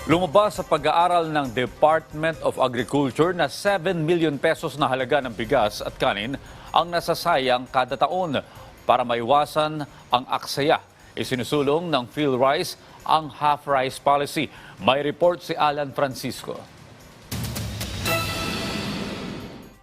Lumabas sa pag-aaral ng Department of Agriculture na 7 million pesos na halaga ng bigas at kanin ang nasasayang kada taon. Para maiwasan ang aksaya, isinusulong ng PhilRice ang half-rice policy. May report si Alan Francisco.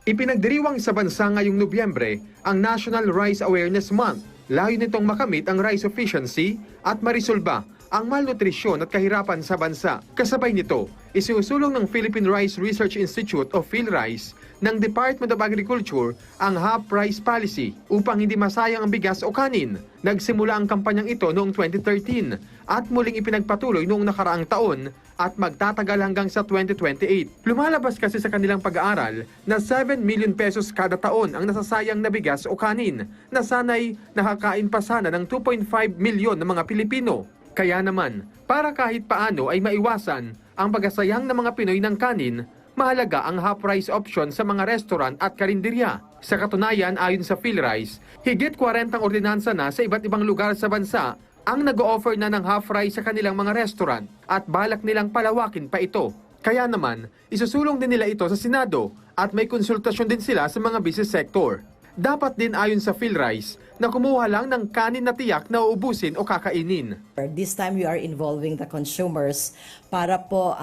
Ipinagdiriwang sa bansa ngayong Nobyembre ang National Rice Awareness Month. Layo nitong makamit ang rice efficiency at marisolba ang malnutrisyon at kahirapan sa bansa. Kasabay nito, isinusulong ng Philippine Rice Research Institute o PhilRice ng Department of Agriculture ang half-rice policy upang hindi masayang ang bigas o kanin. Nagsimula ang kampanyang ito noong 2013 at muling ipinagpatuloy noong nakaraang taon at magtatagal hanggang sa 2028. Lumalabas kasi sa kanilang pag-aaral na 7 million pesos kada taon ang nasasayang na bigas o kanin na sanay nakakain pa sana ng 2.5 milyon ng mga Pilipino. Kaya naman, para kahit paano ay maiwasan ang pagasayang ng mga Pinoy ng kanin, mahalaga ang half-rice option sa mga restaurant at karinderya. Sa katunayan, ayon sa PhilRice, higit 40 ordinansa na sa iba't ibang lugar sa bansa ang nag-o-offer na ng half-rice sa kanilang mga restaurant at balak nilang palawakin pa ito. Kaya naman, isusulong din nila ito sa Senado at may konsultasyon din sila sa mga business sector. Dapat din ayon sa PhilRice na kumuha lang ng kanin na tiyak na uubusin o kakainin. This time we are involving the consumers para po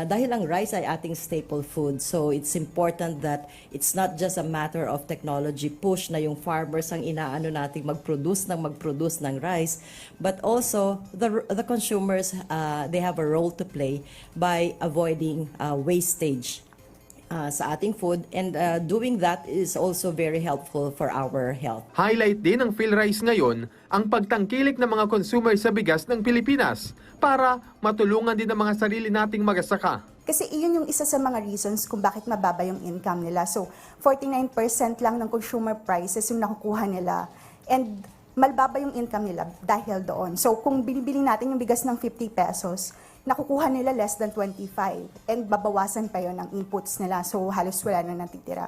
dahil ang rice ay ating staple food. So it's important that it's not just a matter of technology push na yung farmers ang inaano nating magproduce ng rice, but also the consumers they have a role to play by avoiding wastage sa ating food, and doing that is also very helpful for our health. Highlight din ng PhilRice ngayon ang pagtangkilik ng mga consumer sa bigas ng Pilipinas para matulungan din ang mga sarili nating magsasaka. Kasi iyon yung isa sa mga reasons kung bakit mababa yung income nila. So 49% lang ng consumer prices yung nakukuha nila, and malbaba yung income nila dahil doon. So kung binibili natin yung bigas ng 50 pesos, nakukuha nila less than 25, and babawasan pa yon ng inputs nila, so halos wala na natitira.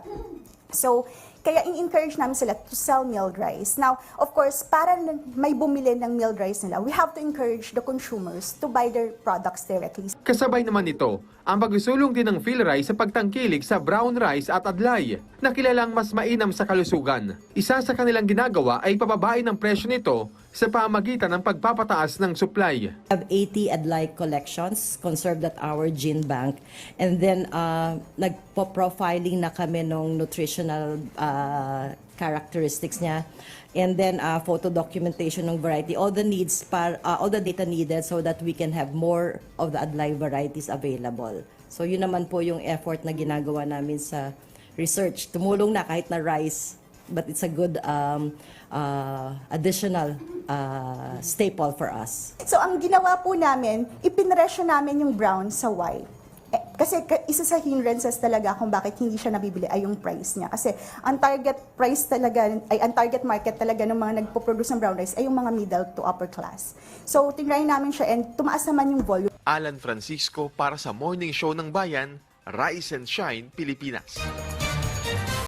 So, kaya in-encourage namin sila to sell milled rice. Now, of course, para may bumili ng milled rice nila, we have to encourage the consumers to buy their products directly. Kasabay naman ito, ang pagsusulong din ng PhilRice sa pagtangkilik sa brown rice at adlay, na kilalang mas mainam sa kalusugan. Isa sa kanilang ginagawa ay pababain ng presyo nito sa pamamagitan ng pagpapataas ng supply. We have 80 adlay collections conserved at our gene bank, and then nagpo-profiling na kami ng nutritional characteristics niya, and then photo documentation ng variety, all the data needed so that we can have more of the adlay varieties available. So yun naman po yung effort na ginagawa namin sa research. Tumulong na kahit na rice, but it's a good additional staple for us. So ang ginawa po namin, ipinresyo namin yung brown sa white. Kasi isa sa hindrances talaga kung bakit hindi siya nabibili ay yung price niya. Kasi ang target price talaga, ay ang target market talaga ng mga nagpo-produce ng brown rice ay yung mga middle to upper class. So tingnan namin siya, and tumaas naman yung volume. Alan Francisco para sa Morning Show ng Bayan, Rise and Shine, Pilipinas.